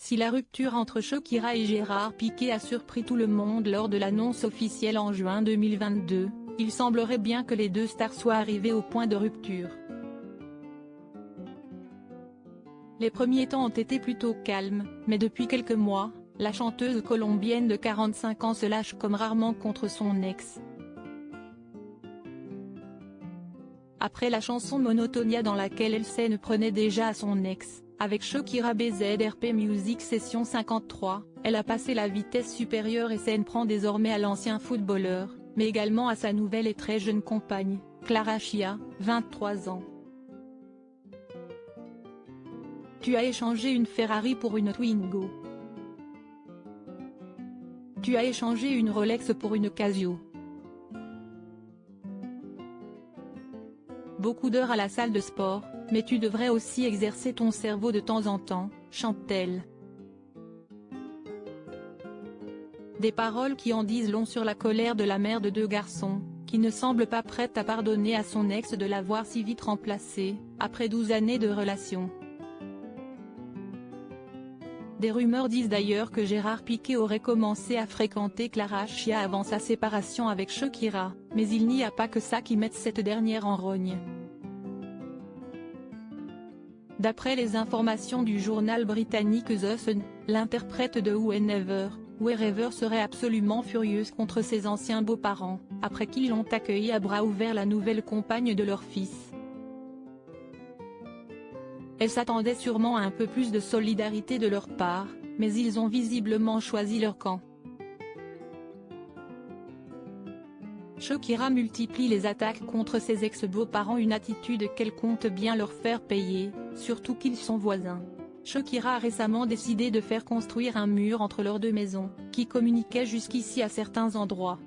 Si la rupture entre Shakira et Gérard Piqué a surpris tout le monde lors de l'annonce officielle en juin 2022, il semblerait bien que les deux stars soient arrivées au point de rupture. Les premiers temps ont été plutôt calmes, mais depuis quelques mois, la chanteuse colombienne de 45 ans se lâche comme rarement contre son ex. Après la chanson Monotonia dans laquelle elle s'en prenait déjà à son ex, avec Shakira BZRP Music Session 53, elle a passé la vitesse supérieure et s'en prend désormais à l'ancien footballeur, mais également à sa nouvelle et très jeune compagne, Clara Chia, 23 ans. Tu as échangé une Ferrari pour une Twingo. Tu as échangé une Rolex pour une Casio. Beaucoup d'heures à la salle de sport, mais tu devrais aussi exercer ton cerveau de temps en temps, chante-t-elle. Des paroles qui en disent long sur la colère de la mère de deux garçons, qui ne semble pas prête à pardonner à son ex de l'avoir si vite remplacé, après 12 années de relation. Des rumeurs disent d'ailleurs que Gérard Piqué aurait commencé à fréquenter Clara Chia avant sa séparation avec Shakira, mais il n'y a pas que ça qui mette cette dernière en rogne. D'après les informations du journal britannique The Sun, l'interprète de Wherever serait absolument furieuse contre ses anciens beaux-parents, après qu'ils l'ont accueilli à bras ouverts la nouvelle compagne de leur fils. Elle s'attendait sûrement à un peu plus de solidarité de leur part, mais ils ont visiblement choisi leur camp. Shakira multiplie les attaques contre ses ex-beaux-parents, une attitude qu'elle compte bien leur faire payer, surtout qu'ils sont voisins. Shakira a récemment décidé de faire construire un mur entre leurs deux maisons, qui communiquaient jusqu'ici à certains endroits.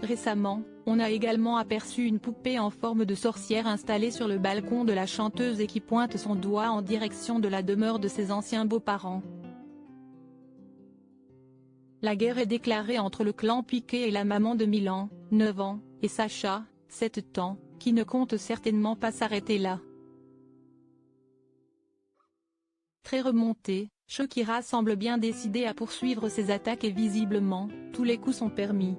Récemment, on a également aperçu une poupée en forme de sorcière installée sur le balcon de la chanteuse et qui pointe son doigt en direction de la demeure de ses anciens beaux-parents. La guerre est déclarée entre le clan Piqué et la maman de Milan, 9 ans, et Sacha, 7 ans, qui ne compte certainement pas s'arrêter là. Très remontée, Shakira semble bien décidée à poursuivre ses attaques et visiblement, tous les coups sont permis.